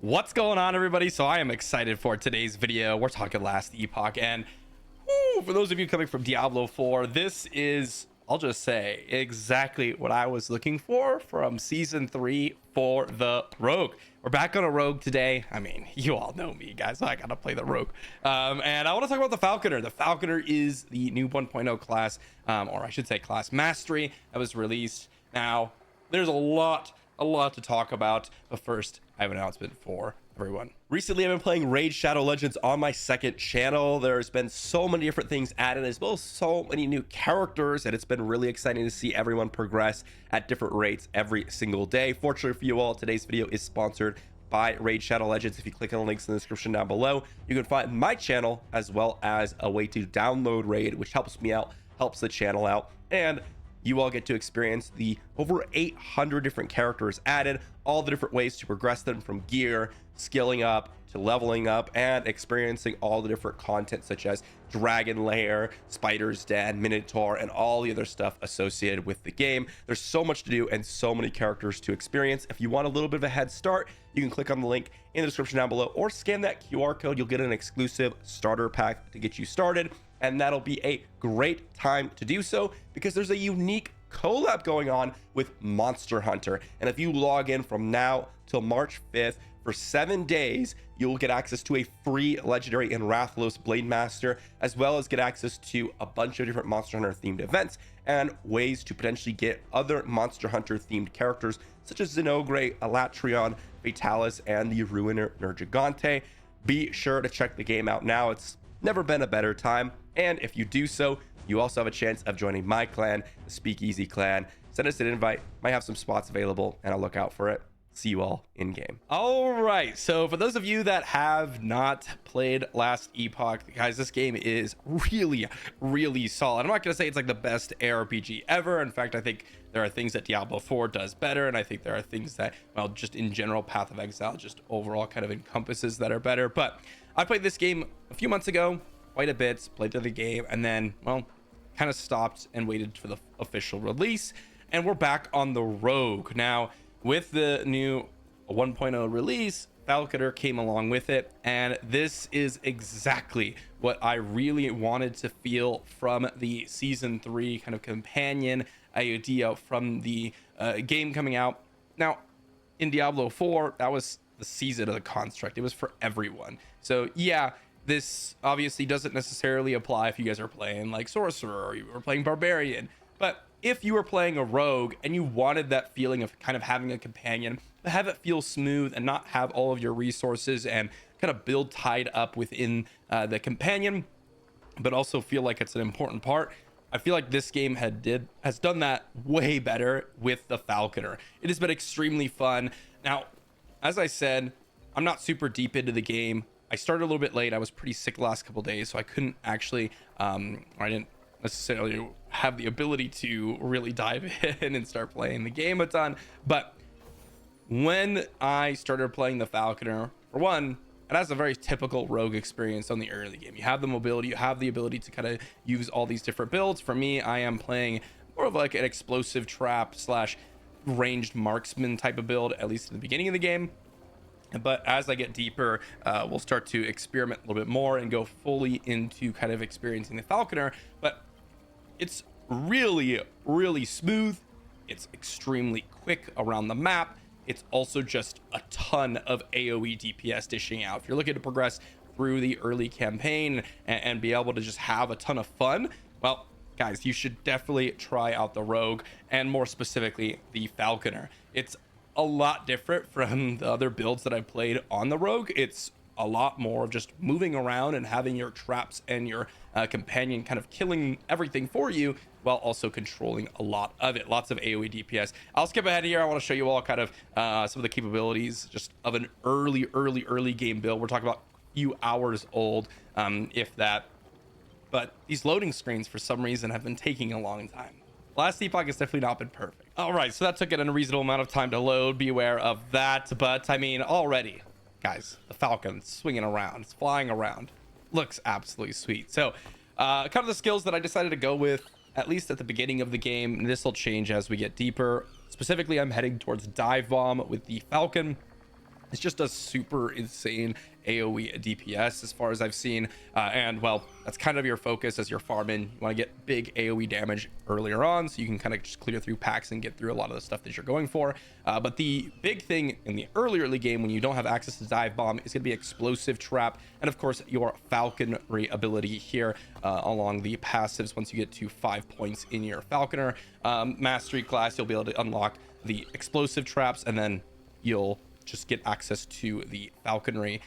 What's going on, everybody? So I am excited for today's video. We're talking last Epoch, and for those of you coming from Diablo 4, this is, I'll just say, exactly what I was looking for from season 3 for the Rogue. We're back on a Rogue today. I mean, you all know me, guys. I gotta play the Rogue. And I want to talk about the Falconer. The Falconer is the new 1.0 class, or I should say class mastery that was released. Now, there's a lot to talk about, but first I have an announcement for everyone. Recently I've been playing Raid Shadow Legends on my second channel. There's been so many different things added, as well as so many new characters, and it's been really exciting to see everyone progress at different rates every single day. Fortunately for you all, today's video is sponsored by Raid Shadow Legends. If you click on the links in the description down below, you can find my channel as well as a way to download Raid, which helps me out, helps the channel out, and you all get to experience the over 800 different characters added, all the different ways to progress them, from gear, skilling up, to leveling up, and experiencing all the different content such as Dragon Lair, Spider's Den, Minotaur, and all the other stuff associated with the game. There's so much to do and so many characters to experience. If you want a little bit of a head start, you can click on the link in the description down below or scan that QR code. You'll get an exclusive starter pack to get you started, and that'll be a great time to do so because there's a unique collab going on with Monster Hunter. And if you log in from now till March 5th for 7 days, you'll get access to a free legendary and Rathlos Blade Master, as well as get access to a bunch of different Monster Hunter themed events and ways to potentially get other Monster Hunter themed characters such as Zenogre, Alatrion, Fatalis, and the Ruiner Nergigante. Be sure to check the game out now. It's never been a better time, and if you do so, you also have a chance of joining my clan, the Speakeasy clan. Send us an invite, might have some spots available, and I'll look out for it. See you all in game. All right, so for those of you that have not played last Epoch, guys, this game is really solid. I'm not gonna say it's like the best ARPG ever. In fact, I think there are things that Diablo 4 does better, and I think there are things that, well, just in general, Path of Exile just overall kind of encompasses that are better. But I played this game a few months ago, quite a bit, played through the game, and then, well, kind of stopped and waited for the official release, and we're back on the Rogue. Now, with the new 1.0 release, Falconer came along with it, and this is exactly what I really wanted to feel from the season 3 kind of companion idea from the game coming out. Now, in Diablo 4, that was the season of the construct. It was for everyone. So yeah, this obviously doesn't necessarily apply if you guys are playing like Sorcerer or you were playing Barbarian, but if you were playing a Rogue and you wanted that feeling of kind of having a companion, to have it feel smooth and not have all of your resources and kind of build tied up within the companion, but also feel like it's an important part, I feel like this game has done that way better with the Falconer. It has been extremely fun. Now, as I said, I'm not super deep into the game. I started a little bit late. I was pretty sick the last couple days, so I couldn't actually, I didn't necessarily have the ability to really dive in and start playing the game a ton. But when I started playing the Falconer, for one, it has a very typical Rogue experience on the early game. You have the mobility, you have the ability to kind of use all these different builds. For me, I am playing more of like an explosive trap slash ranged marksman type of build, at least in the beginning of the game. But as I get deeper, we'll start to experiment a little bit more and go fully into kind of experiencing the Falconer. But it's really smooth. It's extremely quick around the map. It's also just a ton of AoE DPS dishing out. If you're looking to progress through the early campaign and be able to just have a ton of fun, well, guys, you should definitely try out the Rogue, and more specifically the Falconer. It's a lot different from the other builds that I've played on the Rogue. It's a lot more of just moving around and having your traps and your companion kind of killing everything for you, while also controlling a lot of it. Lots of AoE DPS. I'll skip ahead here. I want to show you all kind of some of the capabilities just of an early game build. We're talking about a few hours old, if that. But these loading screens, for some reason, have been taking a long time. Last Epoch has definitely not been perfect. All right, so that took an unreasonable amount of time to load. Be aware of that. But I mean, already, guys, the Falcon's swinging around, it's flying around, looks absolutely sweet. So kind of the skills that I decided to go with, at least at the beginning of the game. This will change as we get deeper. Specifically, I'm heading towards Dive Bomb with the Falcon. It just does super insane AoE DPS as far as I've seen, and well, that's kind of your focus as you're farming. You want to get big AoE damage earlier on so you can kind of just clear through packs and get through a lot of the stuff that you're going for, but the big thing in the early game when you don't have access to dive bomb is going to be explosive trap, and of course your falconry ability here along the passives. Once you get to 5 points in your falconer mastery class, you'll be able to unlock the explosive traps, and then you'll just get access to the falconry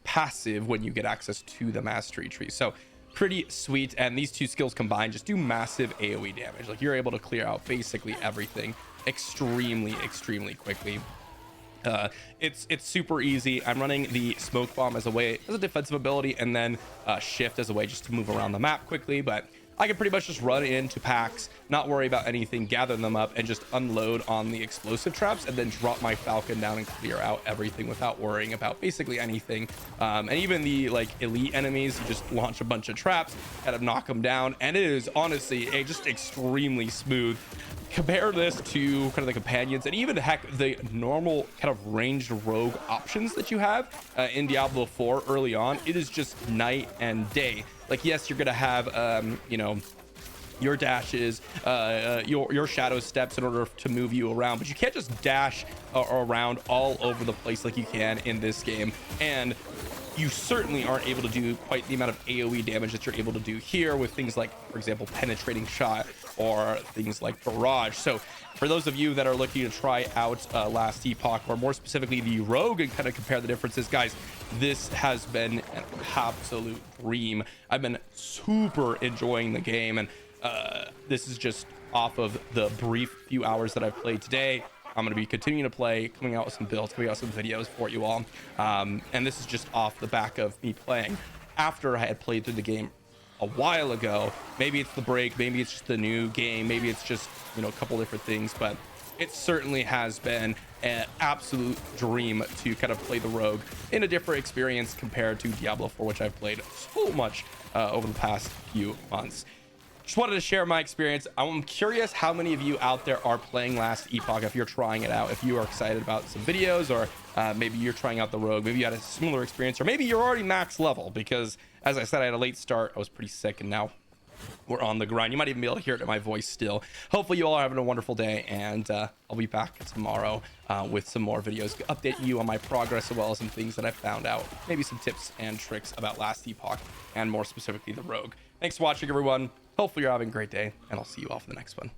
passive when you get access to the mastery tree. So pretty sweet, and these two skills combined just do massive AoE damage. Like, you're able to clear out basically everything extremely quickly. It's super easy. I'm running the smoke bomb as a defensive ability, and then shift as a way just to move around the map quickly, but I can pretty much just run into packs, not worry about anything, gather them up, and just unload on the explosive traps, and then drop my falcon down and clear out everything without worrying about basically anything. And even the like elite enemies, you just launch a bunch of traps, kind of knock them down, and it is honestly just extremely smooth. Compare this to kind of the companions, and even heck the normal kind of ranged rogue options that you have in Diablo 4 early on. It is just night and day. Like, yes, you're gonna have you know, your dashes, your shadow steps in order to move you around, but you can't just dash around all over the place like you can in this game, and you certainly aren't able to do quite the amount of AoE damage that you're able to do here with things like, for example, penetrating shot or things like barrage. So for those of you that are looking to try out Last Epoch, or more specifically the rogue, and kind of compare the differences, guys, this has been an absolute dream. I've been super enjoying the game, and this is just off of the brief few hours that I've played today. I'm going to be continuing to play, coming out with some builds, coming out with some videos for you all. And this is just off the back of me playing after I had played through the game a while ago. Maybe it's the break, maybe it's just the new game, maybe it's just, you know, a couple different things, but it certainly has been an absolute dream to kind of play the rogue in a different experience compared to Diablo 4, which I've played so much over the past few months. Just wanted to share my experience. I'm curious how many of you out there are playing Last Epoch, if you're trying it out, if you are excited about some videos, or maybe you're trying out the rogue, maybe you had a similar experience, or maybe you're already max level, because as I said, I had a late start, I was pretty sick, and now we're on the grind. You might even be able to hear it in my voice still. Hopefully you all are having a wonderful day, and I'll be back tomorrow with some more videos, updating you on my progress, as well as some things that I found out, maybe some tips and tricks about Last Epoch, and more specifically the rogue. Thanks for watching, everyone. Hopefully you're having a great day, and I'll see you all for the next one.